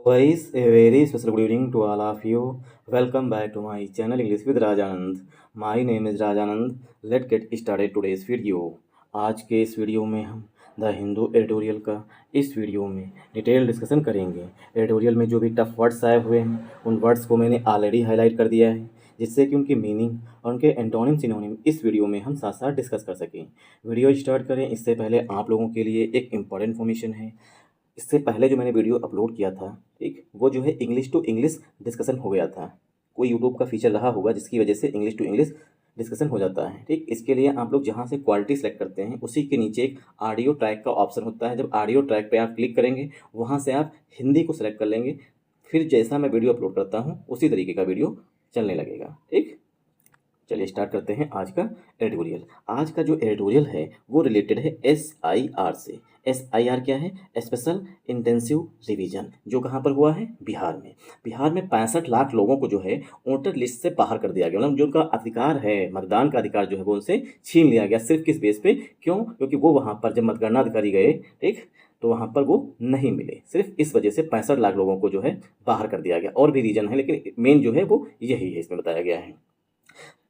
Guys, a very special good evening to all of you. Welcome back to my channel English with Rajanand. My name is Rajanand. Let's get started today's video. आज के इस video में हम the Hindu editorial का इस video में detail discussion करेंगे। Editorial में जो भी टफ वर्ड्स आए हुए हैं उन वर्ड्स को मैंने ऑलरेडी हाईलाइट कर दिया है, जिससे कि उनकी मीनिंग और उनके एंटोनिम सिनोनिम इस वीडियो में हम साथ साथ डिस्कस कर सकें। वीडियो स्टार्ट करें इससे पहले आप लोगों के लिए एक इम्पॉर्टेंट इन्फॉर्मेशन है। इससे पहले जो मैंने वीडियो अपलोड किया था, ठीक, वो जो है इंग्लिश टू इंग्लिश डिस्कशन हो गया था। कोई यूट्यूब का फीचर रहा होगा जिसकी वजह से इंग्लिश टू इंग्लिश डिस्कशन हो जाता है। ठीक, इसके लिए आप लोग जहाँ से क्वालिटी सेलेक्ट करते हैं उसी के नीचे एक ऑडियो ट्रैक का ऑप्शन होता है। जब ऑडियो ट्रैक पे आप क्लिक करेंगे वहाँ से आप हिंदी को सेलेक्ट कर लेंगे, फिर जैसा मैं वीडियो अपलोड करता हूँ उसी तरीके का वीडियो चलने लगेगा। ठीक, चलिए स्टार्ट करते हैं आज का एडिटोरियल। आज का जो एडिटोरियल है वो रिलेटेड है SIR से। SIR क्या है? स्पेशल इंटेंसिव रिवीजन, जो कहाँ पर हुआ है? बिहार में। बिहार में 65 लाख लोगों को जो है वोटर लिस्ट से बाहर कर दिया गया, मतलब जो उनका अधिकार है, मतदान का अधिकार जो है वो उनसे छीन लिया गया। सिर्फ किस बेस पे? क्यों? क्योंकि वो वहाँ पर जब मतगणना अधिकारी गए, ठीक, तो वहाँ पर वो नहीं मिले। सिर्फ इस वजह से 65 लाख लोगों को जो है बाहर कर दिया गया। और भी रीजन है लेकिन मेन जो है वो यही है, इसमें बताया गया है।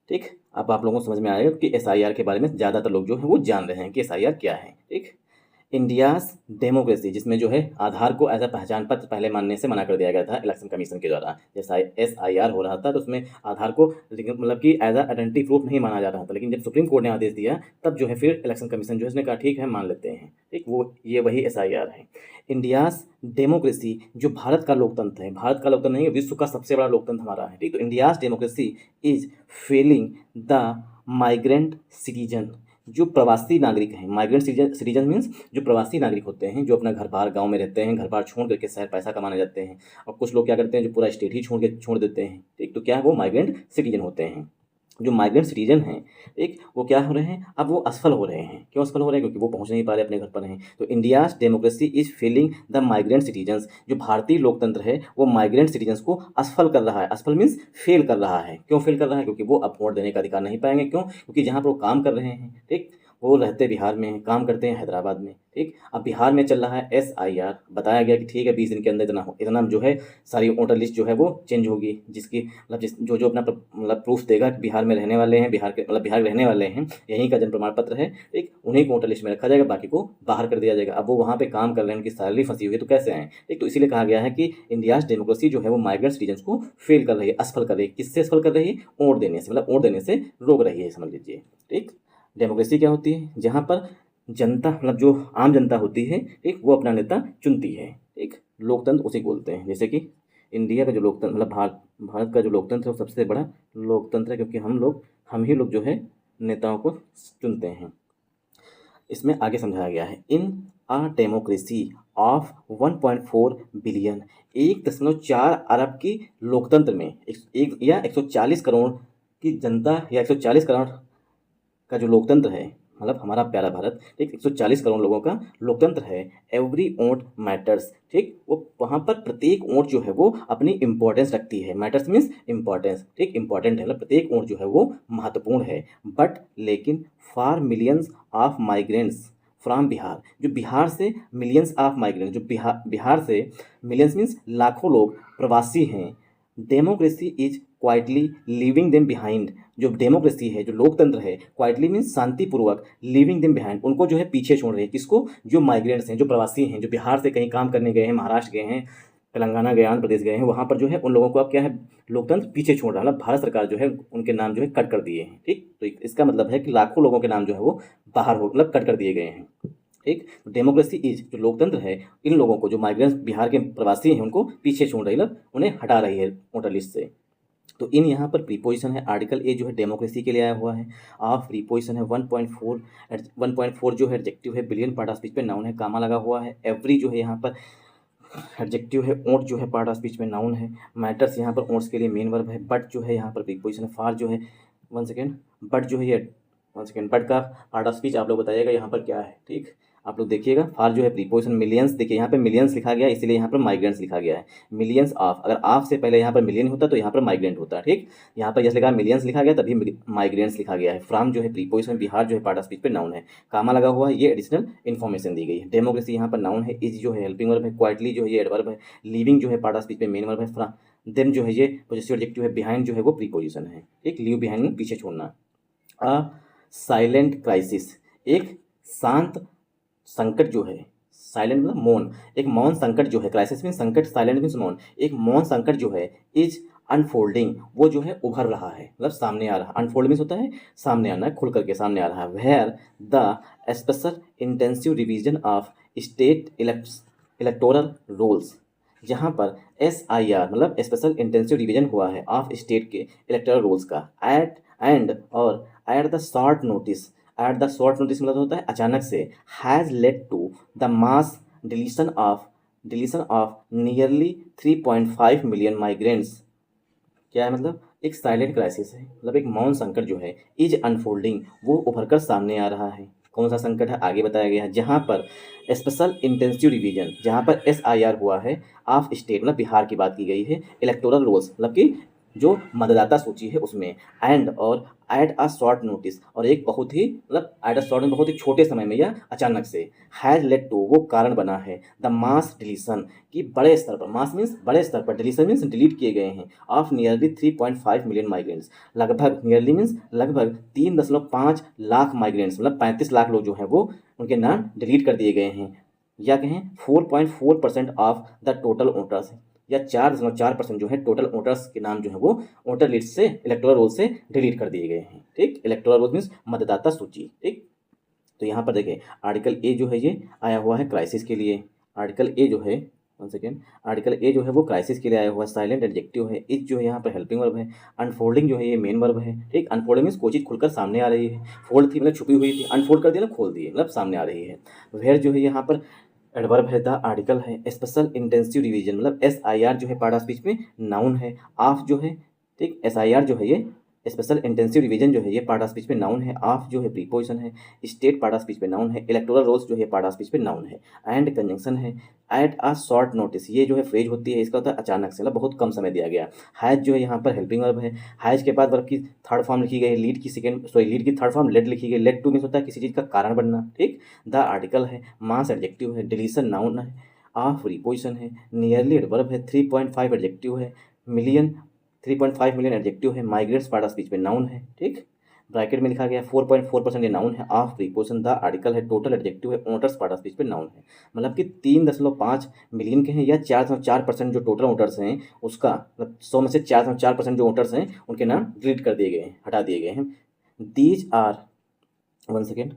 ठीक, अब आप लोगों को समझ में आएगा कि SIR के बारे में ज़्यादातर लोग जो हैं वो जान रहे हैं कि SIR क्या है। ठीक, इंडियाज़ डेमोक्रेसी, जिसमें जो है आधार को एज अ पहचान पत्र पहले मानने से मना कर दिया गया था इलेक्शन कमीशन के द्वारा। जैसा SIR हो रहा था तो उसमें आधार को मतलब कि एज अ आइडेंटिटी प्रूफ नहीं माना जा रहा था, लेकिन जब सुप्रीम कोर्ट ने आदेश दिया तब जो है फिर इलेक्शन कमीशन जो है उसने कहा ठीक है मान लेते हैं। ठीक, वो ये वही SIR है। इंडियाज़ डेमोक्रेसी, जो भारत का लोकतंत्र है, भारत का लोकतंत्र नहीं, विश्व का सबसे बड़ा लोकतंत्र हमारा है। ठीक, तो India's democracy is failing the migrant citizen, जो प्रवासी नागरिक हैं। माइग्रेंट सिटीजन मीन्स जो प्रवासी नागरिक होते हैं, जो अपना घर बार गांव में रहते हैं, घर बार छोड़ करके शहर पैसा कमाने जाते हैं। और कुछ लोग क्या करते हैं, जो पूरा स्टेट ही छोड़ देते हैं। ठीक, तो क्या है, वो माइग्रेंट सिटीजन होते हैं। जो माइग्रेंट सिटीजन हैं, एक वो क्या हो रहे हैं, अब वो असफल हो रहे हैं। क्यों असफल हो रहे हैं? क्योंकि वो पहुंच नहीं पा रहे, अपने घर पर हैं। तो India's democracy is failing the migrant citizens, जो भारतीय लोकतंत्र है वो माइग्रेंट सिटीजन्स को असफल कर रहा है। असफल मीन्स फेल कर रहा है। क्यों फेल कर रहा है? क्योंकि वो अब वोट देने का अधिकार नहीं पाएंगे। क्यों? क्योंकि जहाँ पर वो काम कर रहे हैं, ठीक, वो रहते बिहार में हैं, काम करते हैं हैदराबाद में। ठीक, अब बिहार में चल रहा है SIR। बताया गया कि ठीक है 20 दिन के अंदर इतना जो है सारी वोटर लिस्ट जो है वो चेंज होगी, जिसकी मतलब जो जो अपना मतलब प्रूफ देगा कि बिहार में रहने वाले हैं, बिहार के मतलब बिहार रहने वाले हैं, यहीं का जन्म प्रमाण पत्र है, ठीक, उन्हीं को वोटर लिस्ट में रखा जाएगा, बाकी को बाहर कर दिया जाएगा। अब वो वहाँ पे काम कर रहे हैं, उनकी सैलरी फंसी हुई है, तो कैसे आए? ठीक, तो इसीलिए कहा गया है कि इंडियाज डेमोक्रेसी जो है वो माइग्रेंट सिटीजन को फेल कर रही है, असफल कर रही है। किससे असफल कर रही है? वोट देने से, मतलब वोट देने से रोक रही है, समझ लीजिए। ठीक, डेमोक्रेसी क्या होती है? जहाँ पर जनता मतलब जो आम जनता होती है, ठीक, वो अपना नेता चुनती है। ठीक, लोकतंत्र उसे बोलते हैं। जैसे कि इंडिया का जो लोकतंत्र मतलब भारत का जो लोकतंत्र है वो सबसे बड़ा लोकतंत्र है, क्योंकि हम ही लोग जो है नेताओं को चुनते हैं। इसमें आगे समझाया गया है, इन अ डेमोक्रेसी ऑफ 1.4 बिलियन, 1.4 अरब की लोकतंत्र में एक या 140 करोड़ की जनता या 140 करोड़ का जो लोकतंत्र है, मतलब हमारा प्यारा भारत, ठीक, 140 करोड़ लोगों का लोकतंत्र है। एवरी वोट मैटर्स, ठीक, वो वहाँ पर प्रत्येक वोट जो है वो अपनी इंपॉर्टेंस रखती है। मैटर्स मीन्स इंपॉर्टेंस, ठीक, इंपॉर्टेंट है, मतलब प्रत्येक वोट जो है वो महत्वपूर्ण है। बट लेकिन for millions of migrants from Bihar, जो बिहार से मिलियंस ऑफ माइग्रेंट, जो बिहार से मिलियंस मीन्स लाखों लोग प्रवासी हैं, democracy is quietly leaving them behind, जो डेमोक्रेसी है, जो लोकतंत्र है, क्वाइटली मीन्स शांतिपूर्वक, लीविंग देम बिहाइंड, उनको जो है पीछे छोड़ रहे हैं। किसको? जो माइग्रेंट्स हैं, जो प्रवासी हैं, जो बिहार से कहीं काम करने गए हैं, महाराष्ट्र गए हैं, तेलंगाना गए, आंध्र प्रदेश गए हैं, वहाँ पर जो है उन लोगों को अब क्या है, लोकतंत्र पीछे छोड़ रहा है। मतलब भारत सरकार जो है उनके नाम जो है कट कर दिए हैं। ठीक, तो इसका मतलब है कि लाखों लोगों के नाम जो है वो बाहर हो मतलब कट कर दिए गए हैं। ठीक, तो डेमोक्रेसी इज, जो लोकतंत्र है, इन लोगों को, जो माइग्रेंट्स बिहार के प्रवासी हैं, उनको पीछे छोड़ रही है, मतलब उन्हें हटा रही है वोटर लिस्ट से। तो इन यहाँ पर प्रीपोजिशन है, आर्टिकल ए जो है डेमोक्रेसी के लिए आया हुआ है। ऑफ प्रीपोजिशन है 1.4 जो है एडजेक्टिव है, बिलियन पार्ट ऑफ स्पीच पे नाउन है, कामा लगा हुआ है। एवरी जो है यहाँ पर एडजेक्टिव है, ओट जो है पार्ट ऑफ स्पीच में नाउन है। मैटर्स यहाँ पर ओट्स के लिए मेन वर्ब है। बट जो है यहाँ पर प्रीपोजिशन है। फार जो है, वन सेकेंड, बट जो है ये वन सेकेंड, बट का पार्ट ऑफ स्पीच आप लोग बताइएगा यहाँ पर क्या है। ठीक, आप लोग देखिएगा, फार जो है प्रीपोजिशन, मिलियंस, देखिए यहाँ पे मिलियंस लिखा गया है इसलिए यहाँ पर माइग्रेंट्स लिखा गया है। मिलियंस ऑफ, अगर ऑफ से पहले यहाँ पर मिलियन होता तो यहाँ पर माइग्रेंट होता, ठीक। यहाँ पर जैसे लिखा मिलियंस लिखा गया तभी माइग्रेंट्स लिखा गया है। फ्रॉम जो है प्रीपोजिशन, बिहार जो है पार्ट ऑफ स्पीच पे नाउन है, कामा लगा हुआ है, ये एडिशनल इन्फॉर्मेशन दी गई है। डेमोक्रेसी यहाँ पर नाउन है, इज जो है हेल्पिंग वर्ब है, क्वाइटली जो है ये एडवर्ब है, लिविंग जो है पार्ट ऑफ स्पीच पे मेन वर्ब है, देन जो है ये पॉजेसिव एडजेक्टिव है, बिहाइंड जो है वो प्रीपोजिशन है, ठीक। लीव बिहाइंड पीछे छोड़ना। अ साइलेंट क्राइसिस, एक शांत संकट जो है, साइलेंट मतलब मौन, एक मौन संकट जो है, क्राइसिस मीन संकट, साइलेंट मीन्स मौन, एक मौन संकट जो है इज अनफोल्डिंग, वो जो है उभर रहा है, मतलब सामने आ रहा है। अनफोल्ड मीन्स होता है सामने आना, खुल करके सामने आ रहा है। Where the special intensive revision of state electoral rolls, जहाँ पर SIR मतलब स्पेशल इंटेंसिव रिवीजन हुआ है ऑफ स्टेट के इलेक्टोरल रोल्स का, एट एंड और at the short notice, at the short notice मतलब होता है अचानक से, has led to the mass deletion of nearly 3.5 million migrants. क्या है मतलब, एक साइलेंट क्राइसिस है, मतलब एक मौन संकट जो है, इज अनफोल्डिंग, वो उभर कर सामने आ रहा है। कौन सा संकट है आगे बताया गया है, जहाँ पर स्पेशल इंटेंसिव रिवीजन, जहाँ पर SIR हुआ है ऑफ स्टेट मतलब बिहार की बात की गई है, इलेक्टोरल रोल्स मतलब कि जो मतदाता सूची है उसमें, एंड और एट अ शॉर्ट नोटिस, और एक बहुत ही मतलब एट अ शॉर्ट में बहुत ही छोटे समय में या अचानक से, हैज लेड टू वो कारण बना है, द मास डिलीशन की बड़े स्तर पर, मास मीन्स बड़े स्तर पर, डिलीशन मीन्स डिलीट किए गए हैं, ऑफ नियरली 3.5 मिलियन माइग्रेंट्स, लगभग, नियरली मीन्स लगभग 3.5 लाख माइग्रेंट्स मतलब 35 लाख लोग जो हैं वो उनके नाम डिलीट कर दिए गए हैं, या कहें 4.4% ऑफ द टोटल वोटर्स, या 4.4% जो है टोटल वोटर्स के नाम जो है वो वोटर लिस्ट से, इलेक्टोरल रोल से डिलीट कर दिए गए हैं, ठीक। इलेक्टोरल रोल मीन्स मतदाता सूची, ठीक। तो यहाँ पर देखिए आर्टिकल ए जो है ये आया हुआ है क्राइसिस के लिए, आर्टिकल ए जो है, वन सेकेंड, आर्टिकल ए जो है वो क्राइसिस के लिए आया हुआ है, साइलेंट एडजेक्टिव है, इज जो है यहाँ पर हेल्पिंग वर्ब है, अनफोल्डिंग जो है ये मेन वर्ब है, ठीक। अनफोल्डिंग मीन्स कोई चीज़ खुलकर सामने आ रही है, फोल्ड थी मतलब छुपी हुई थी, अनफोल्ड कर दिया ना खोल दिए मतलब सामने आ रही है। वेयर जो है यहाँ पर एडवर्ब है, द आर्टिकल है, स्पेशल इंटेंसिव रिवीजन मतलब SIR जो है पार्ट ऑफ स्पीच में नाउन है, ऑफ जो है, ठीक। SIR जो है ये स्पेशल इंटेंसिव रिवीजन जो है ये पार्ट ऑफ स्पीच में नाउन है, ऑफ जो है प्रीपोजिशन है, स्टेट पार्ट ऑफ स्पीच पे नाउन है, इलेक्टोरल रोल्स जो है पार्ट ऑफ स्पीच पे नाउन है, एंड कंजंक्शन है, एट अ शॉर्ट नोटिस, ये जो है फ्रेज होती है, इसका होता है अचानक से मतलब बहुत कम समय दिया गया। हैज जो है यहाँ पर हेल्पिंग वर्ब है, हैज के बाद वर्ब की थर्ड फॉर्म लिखी गई, लीड की सेकंड, सॉरी लीड की थर्ड फॉर्म लेड लिखी गई, लेड टू मीन्स होता है किसी चीज़ का कारण बनना, ठीक। द आर्टिकल है, मास एडजेक्टिव है, डिलीशन नाउन है, ऑफ प्रीपोजिशन है, नियरली एडवर्ब है, 3.5 एडजेक्टिव है, मिलियन 3.5 मिलियन एडजेक्टिव है, माइग्रेट्स पार्ट ऑफ स्पीच में नाउन है, ठीक। ब्रैकेट में लिखा गया 4.4% ये नाउन है, ऑफ प्रीपोजिशन, द आर्टिकल है, टोटल एडजेक्टिव है, वोटर्स पार्ट ऑफ स्पीच पे नाउन है, मतलब कि 3.5 मिलियन के हैं, या 4.4% जो टोटल वोटर्स हैं उसका, मतलब 100 में से 4.4% जो वोटर्स हैं उनके नाम डिलीट कर दिए गए हैं, हटा दिए गए हैं। These are, one second,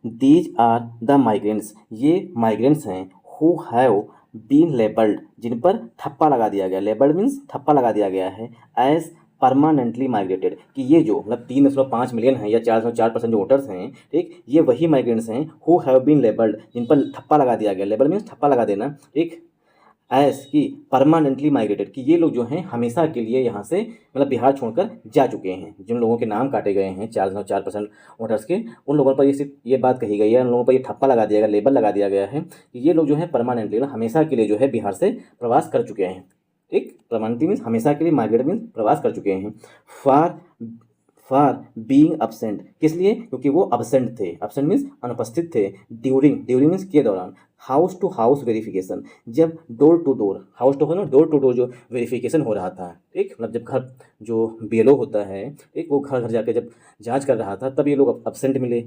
these are the migrants, ये माइग्रेंट्स हैं, हु हैव बीन लेबल्ड, जिन पर थप्पा लगा दिया गया, लेबल्ड मीन्स थप्पा लगा दिया गया है, एज परमानेंटली माइग्रेटेड, कि ये जो मतलब 3.5 मिलियन है या 4.4% जो वोटर्स हैं, ठीक, ये वही माइग्रेंट्स हैं, हु हैव बीन लेबल्ड, जिन पर थप्पा लगा दिया गया, लेबल मीन्स थप्पा लगा देना, ठीक, एज की परमानेंटली माइग्रेटेड, कि ये लोग जो हैं हमेशा के लिए यहाँ से मतलब बिहार छोड़कर जा चुके हैं, जिन लोगों के नाम काटे गए हैं 4.4% वोटर्स के, उन लोगों पर ये सिर्फ ये बात कही गई है, उन लोगों पर ये ठप्पा लगा दिया गया, लेबल लगा दिया गया है कि ये लोग जो है परमानेंटली मतलब हमेशा के लिए जो है बिहार से प्रवास कर चुके हैं, ठीक। परमानेंटली मीन्स हमेशा के लिए, माइग्रेट मीन्स प्रवास कर चुके हैं। फॉर फॉर बीइंग अब्सेंट, किस लिए, क्योंकि वो अब्सेंट थे, अब्सेंट मीन्स अनुपस्थित थे, ड्यूरिंग, ड्यूरिंग मीन्स के दौरान, हाउस टू हाउस वेरिफिकेशन, जब door to door, house to हो ना, डोर टू डोर जो वेरिफिकेशन हो रहा था, ठीक, मतलब जब घर जो BLO होता है, ठीक, वो घर घर जाकर जब जांच कर रहा था तब ये लोग अब्सेंट मिले,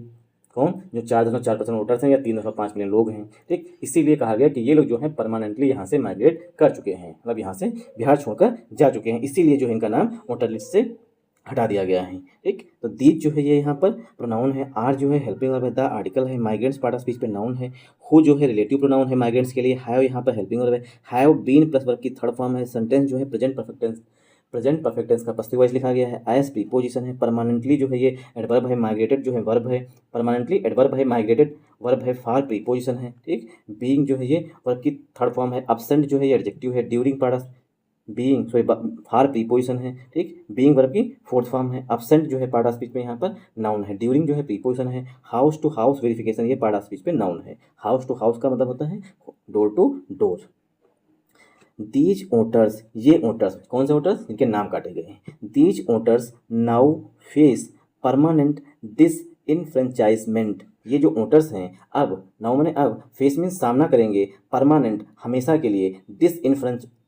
कौन, जो 4.4% वोटर्स हैं या 3.5 मिलियन लोग हैं, ठीक। इसीलिए कहा गया कि ये लोग जो हैं परमानेंटली यहाँ से माइग्रेट कर चुके हैं, मतलब यहाँ से बिहार छोड़कर जा चुके हैं, इसीलिए जो है इनका नाम वोटर लिस्ट से हटा दिया गया है, ठीक। तो दीज जो है ये यहाँ पर प्रोनाउन है, आर जो है हेल्पिंग वर्ब है, द आर्टिकल है, माइग्रेंट्स पार्ट ऑफ स्पीच पे नाउन है, हु जो है रिलेटिव प्रोनाउन है माइग्रेंट्स के लिए, हैव यहाँ पर हेल्पिंग वर्ब है, हैव बीन प्लस वर्ब की थर्ड फॉर्म है, सेंटेंस जो है present perfect tense, present perfect tense का पस्सिव वॉइस लिखा गया है, एज प्रीपोजिशन है, परमानेंटली जो है ये एडवर्ब है, माइग्रेटेड जो है वर्ब है, परमानेंटली एडवर्ब है, माइग्रेटेड वर्ब है, फॉर प्रीपोजिशन है, ठीक। बीइंग जो है ये वर्ब की थर्ड फॉर्म है, अब्सेंट जो है ये एडजेक्टिव है, during part of being sorry for preposition है, ठीक। बीइंग वर्ब की फोर्थ फॉर्म है। अब्सेंट जो है पार्ट ऑफ स्पीच में यहाँ पर नाउन है। ड्यूरिंग जो है प्रीपोजिशन है। हाउस टू हाउस वेरिफिकेशन ये पार्ट ऑफ स्पीच में नाउन है। हाउस टू हाउस का मतलब होता है door to door. These voters ये ओटर्स कौन से ओटर्स, इनके नाम काटे गए हैं। These voters now face permanent disenfranchisement ये जो ओटर्स हैं अब, नाउ मैंने अब, फेस मीन्स सामना करेंगे, परमानेंट हमेशा के लिए,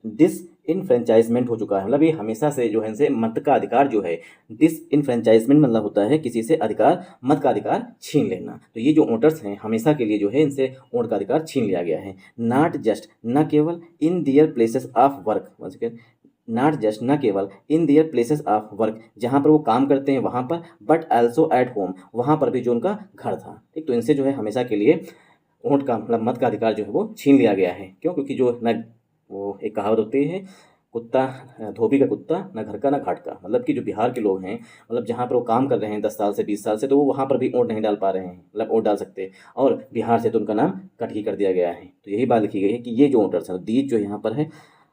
डिसइनफ्रेंचाइजमेंट हो चुका है, मतलब ये हमेशा से जो है इनसे मत का अधिकार जो है, डिसइनफ्रेंचाइजमेंट मतलब होता है किसी से अधिकार, मत का अधिकार छीन लेना। तो ये जो ओटर्स हैं हमेशा के लिए जो है इनसे वोट का अधिकार छीन लिया गया है। नॉट जस्ट न केवल in their places of work, once again not just न केवल in their places of work जहाँ पर वो काम करते हैं वहाँ पर, बट ऑल्सो एट होम वहाँ पर भी जो उनका घर था, ठीक। तो इनसे जो है हमेशा के लिए वोट का मतलब मत का अधिकार जो है वो छीन लिया गया है। क्यों? क्योंकि जो न वो एक कहावत होती है, कुत्ता धोबी का कुत्ता न घर का न घाट का, मतलब कि जो बिहार के लोग हैं, मतलब जहाँ पर वो काम कर रहे हैं 10 साल से 20 साल से, तो वो वहाँ पर भी वोट नहीं डाल पा रहे हैं, मतलब वोट डाल सकते, और बिहार से तो उनका नाम कट ही कर दिया गया है। तो यही बात लिखी गई है कि ये जो वोटर्स हैं, दीज जो यहाँ पर है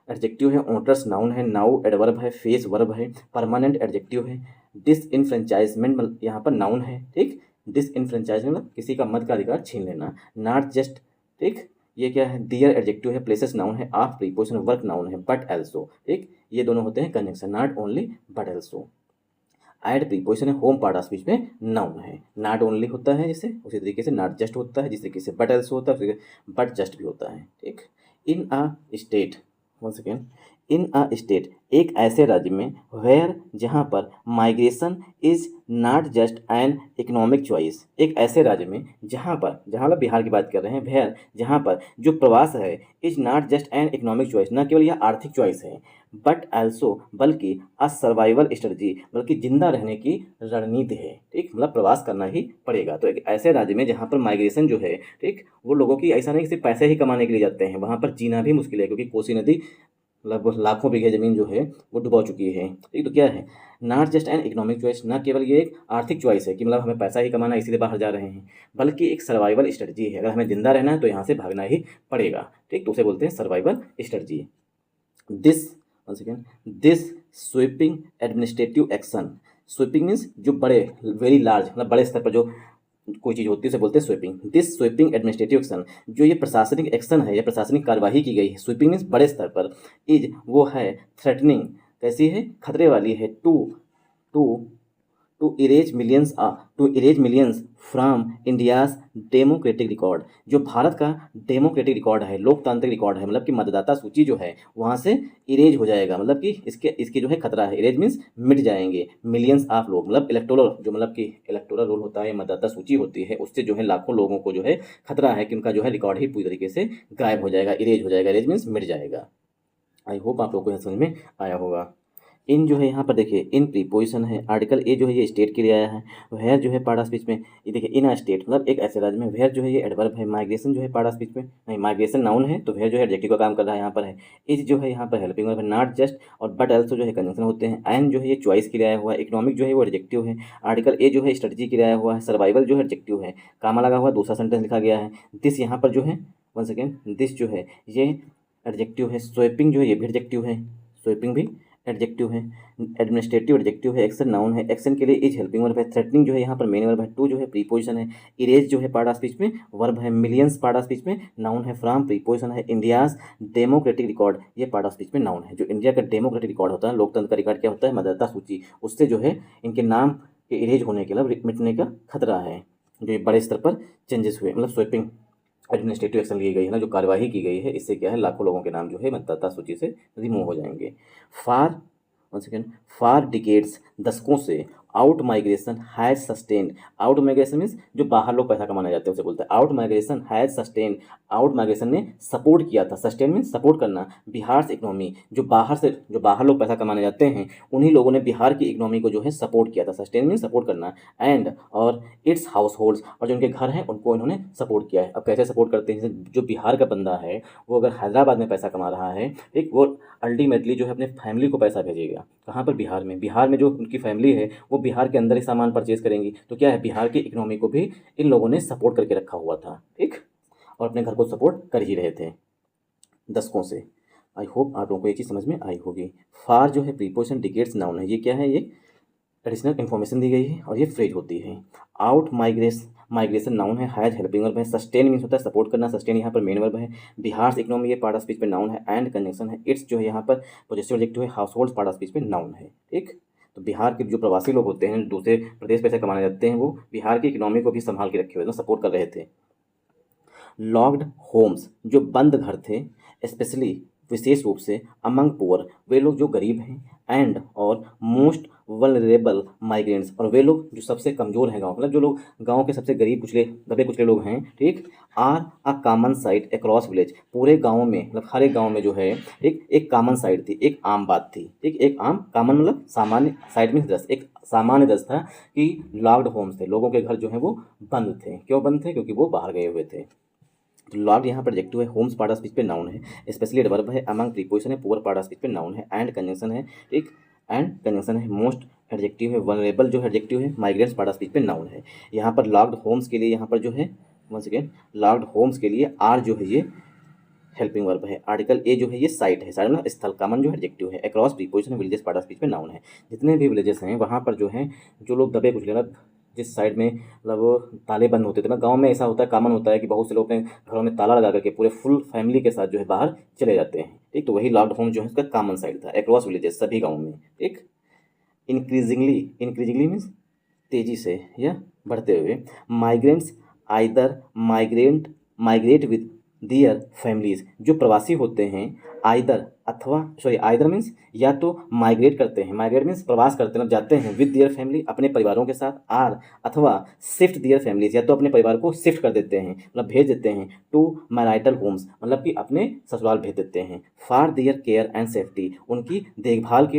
एडजेक्टिव है, ओटर्स नाउन है, नाउ एडवर्ब है, फेस वर्ब है, परमानेंट एडजेक्टिव है, डिसइनफ्रेंचाइजमेंट यहाँ पर नाउन है, ठीक। डिसइनफ्रेंचाइजमेंट मतलब किसी का मत का अधिकार छीन लेना। नॉट जस्ट, ठीक। ये क्या है, दियर एडजेक्टिव है, प्लेसेस नाउन है, ऑफ प्रीपोजिशन, वर्क नाउन है, बट एल्सो, ठीक। ये दोनों होते हैं conjunction, not only but also. एड प्रीपोजिशन है, होम पार्ट ऑफ स्पीच में नाउन है। नॉट ओनली होता है जैसे, उसी तरीके से नॉट जस्ट होता है, जिस तरीके से बट एल्सो होता है, बट जस्ट भी होता है, ठीक। In a state, one second, in a state एक ऐसे राज्य में, वेयर जहाँ पर migration is not just an economic choice, एक ऐसे राज्य में जहाँ पर, जहाँ मतलब बिहार की बात कर रहे हैं, वेयर जहाँ पर जो प्रवास है, is not just an economic choice न केवल यह आर्थिक चॉइस है, बट ऑल्सो बल्कि अ सर्वाइवल स्ट्रेटजी बल्कि जिंदा रहने की रणनीति है, ठीक। मतलब प्रवास करना ही पड़ेगा। तो एक ऐसे राज्य में जहाँ पर माइग्रेशन जो है, ठीक, वो लोगों की ऐसा नहीं कि सिर्फ पैसे ही कमाने के लिए जाते हैं, वहाँ पर जीना भी मुश्किल है, क्योंकि कोसी नदी लगभग लाखों बीघे जमीन जो है वो डुबा चुकी है, ठीक। तो क्या है, not just an economic choice, न केवल ये एक आर्थिक चॉइस है कि मतलब हमें पैसा ही कमाना है इसीलिए बाहर जा रहे हैं, बल्कि एक सर्वाइवल स्ट्रेटजी है, अगर हमें जिंदा रहना है तो यहाँ से भागना ही पड़ेगा, ठीक। तो उसे बोलते हैं survival strategy. This once again this sweeping administrative action, sweeping means जो बड़े, वेरी लार्ज मतलब बड़े स्तर पर जो कोई चीज़ होती है उसे बोलते हैं sweeping. This sweeping administrative action जो ये प्रशासनिक एक्शन है, ये प्रशासनिक कार्यवाही की गई है, स्वीपिंग मीन्स बड़े स्तर पर, इज वो है थ्रेटनिंग, कैसी है, खतरे वाली है, to to to erase millions from India's democratic record, जो भारत का डेमोक्रेटिक रिकॉर्ड है, लोकतांत्रिक रिकॉर्ड है, मतलब कि मतदाता सूची जो है वहाँ से इरेज हो जाएगा, मतलब कि इसके जो है खतरा है, इरेज मीन्स मिट जाएंगे, मिलियंस ऑफ लोग मतलब इलेक्टोरल जो मतलब कि इलेक्टोरल रोल होता है, मतदाता सूची होती है, उससे जो है लाखों लोगों को जो है खतरा है कि उनका जो है रिकॉर्ड ही पूरी तरीके से गायब हो जाएगा, इरेज हो जाएगा, इरेज मीन्स मिट जाएगा। आई होप आप लोगों को यह समझ में आया होगा। इन जो है यहाँ पर देखिए, इन प्रीपोजिशन है, आर्टिकल ए जो है ये स्टेट के लिए आया है, वेयर जो है पार्ट ऑफ स्पीच में, ये देखिए इन अ स्टेट मतलब एक ऐसे राज्य में, वेयर जो है ये एडवर्ब है, माइग्रेशन जो है पार्ट ऑफ स्पीच में, नहीं माइग्रेशन नाउन है तो वेयर जो है एडजेक्टिव का काम कर रहा है यहाँ पर है, इज जो है यहाँ पर हेल्पिंग वर्ब है, नॉट जस्ट और बट ऑल्सो जो है कंजंक्शन होते हैं, एंड जो है ये चॉइस के लिए आया हुआ है, इकोनॉमिक जो है वो एडजेक्टिव है, आर्टिकल ए जो है स्ट्रेटजी के लिए आया हुआ है, सर्वाइवल जो है एडजेक्टिव है, कामा लगा हुआ दूसरा सेंटेंस लिखा गया है, दिस यहाँ पर जो है वन सेकेंड, दिस जो है ये एडजेक्टिव है, स्वीपिंग जो है ये भी एडजेक्टिव है, स्वीपिंग भी एडजेक्टिव है, एडमिनिस्ट्रेटिव एडजेक्टिव है, एक्शन नाउन है, एक्शन के लिए इज हेल्पिंग वर्ब है, थ्रेटनिंग जो है यहाँ पर मेन वर्ब है, टू जो है प्रीपोजिशन है, इरेज जो है पार्ट ऑफ स्पीच में वर्ब है, मिलियंस पार्ट ऑफ स्पीच में नाउन है, फ्रॉम प्रीपोजिशन है, इंडियाज डेमोक्रेटिक रिकॉर्ड ये पार्ट ऑफ स्पीच में नाउन है। जो इंडिया का डेमोक्रेटिक रिकॉर्ड होता है, लोकतंत्र का रिकॉर्ड क्या होता है, मतदाता सूची, उससे जो है इनके नाम के इरेज होने के लिए मिटने का खतरा है, जो ये बड़े स्तर पर चेंजेस हुए, मतलब स्वीपिंग एडमिनिस्ट्रेटिव एक्शन ली गई है ना, जो कार्यवाही की गई है, इससे क्या है लाखों लोगों के नाम जो है मतदाता सूची से रिमूव हो जाएंगे। फार वन सेकेंड, फार डिकेड्स दशकों से, out migration has sustained, out migration means जो बाहर लोग पैसा कमाने जाते हैं उसे बोलते हैं out migration has sustained, out migration ने सपोर्ट किया था, सस्टेन मीन्स सपोर्ट करना, बिहार से इकोनॉमी जो बाहर लोग पैसा कमाने जाते हैं उन्हीं लोगों ने बिहार की इकोनॉमी को जो है सपोर्ट किया था, सस्टेन मीन्स सपोर्ट करना, एंड और इट्स हाउस होल्ड्स और जो उनके घर हैं उनको इन्होंने सपोर्ट किया है। अब कैसे सपोर्ट करते हैं, जैसे जो बिहार का बंदा है वो अगर हैदराबाद में पैसा कमा रहा है, ठीक, वो अल्टीमेटली जो है अपने फैमिली को पैसा भेजेगा, कहाँ पर, बिहार में जो उनकी फैमिली है वो बिहार के अंदर ही सामान परचेज करेंगी, तो क्या है बिहार की इकोनॉमी को भी इन लोगों ने सपोर्ट करके रखा हुआ था, ठीक, और अपने घर को सपोर्ट कर ही रहे थे दशकों से। आई होप आप लोगों को ये चीज़ समझ में आई होगी। फार जो है प्रीपोजिशन डिकेट्स नाउन है, ये क्या है, ये एडिशनल इन्फॉर्मेशन दी गई है और ये फ्रेज होती है। आउट माइग्रेशन नाउन है, हैज हेल्पिंग वर्ब है, सस्टेन मीन्स होता है सपोर्ट करना, सस्टेन यहाँ पर मेन वर्ब है। बिहार इकोनॉमी ये पार्ट ऑफ स्पीच पे नाउन है। एंड कंजंक्शन है, इट्स जो है यहाँ पर पॉजेसिव एडजेक्टिव है, house hold part of speech पे नाउन है। ठीक, तो बिहार के जो प्रवासी लोग होते हैं, दूसरे प्रदेश पैसे कमाने जाते हैं, वो बिहार की इकोनॉमी को भी संभाल के रखे हुए थे, सपोर्ट कर रहे थे। लॉक्ड होम्स जो बंद घर थे, स्पेशली विशेष रूप से अमंग पुअर वे लोग जो गरीब हैं, एंड और मोस्ट वल्नरेबल माइग्रेंट्स और वे लोग जो सबसे कमज़ोर हैं गांव, मतलब जो लोग गांव के सबसे गरीब कुचले दबे कुचले लोग हैं, ठीक, are a common sight across village, पूरे गांव में मतलब हर एक गांव में जो है एक कॉमन साइट थी, एक आम बात थी, एक आम कॉमन मतलब सामान्य साइट में दस, एक सामान्य दस था कि लॉक्ड होम्स थे, लोगों के घर जो है वो बंद थे। क्यों बंद थे? क्योंकि वो बाहर गए हुए थे। तो लॉक्ड यहाँ पर एडजेक्टिव है, होम्स पार्ट ऑफ स्पीच पे नाउन है, स्पेशली एडवर्ब है, अमंग प्रीपोजिशन है, पुअर पार्ट ऑफ स्पीच पे नाउन है, एंड कंजंक्शन है, ठीक, एंड कंजंक्शन है, मोस्ट एडजेक्टिव है, वनरेबल जो एडजेक्टिव है, माइग्रेंट्स पार्ट ऑफ स्पीच पे नाउन है। यहाँ पर लॉक्ड होम्स के लिए यहाँ पर जो है वंस अगेन लॉक्ड होम्स के लिए आर जो है ये हेल्पिंग वर्ब है, आर्टिकल ए जो है ये साइट है, साइट मतलब स्थल, कॉमन जो एडजेक्टिव है, across preposition villages part of speech पे नाउन है। जितने भी विलेजेस हैं वहाँ पर जो है जो लोग दबे कुचले ना, जिस साइड में मतलब ताले बंद होते थे ना, गांव में ऐसा होता है, कॉमन होता है कि बहुत से लोग अपने घरों में ताला लगा करके पूरे फुल फैमिली के साथ जो है बाहर चले जाते हैं। ठीक, तो वही लॉक्ड होम जो है उसका कॉमन साइड था अक्रॉस विलेजेस, सभी गाँव में। ठीक, इंक्रीजिंगली मीन्स तेजी से या बढ़ते हुए, migrants either migrate with their families, जो प्रवासी होते हैं, आइदर अथवा सॉरी आइदर मीन्स या तो माइग्रेट करते हैं, माइग्रेट मीन्स प्रवास करते हैं, मतलब जाते हैं, विद दियर फैमिली अपने परिवारों के साथ, आर अथवा शिफ्ट दियर फैमिलीज या तो अपने परिवार को शिफ्ट कर देते हैं, मतलब भेज देते हैं, टू मैराइटल होम्स मतलब कि अपने ससुराल भेज देते हैं, for their care and safety उनकी देखभाल के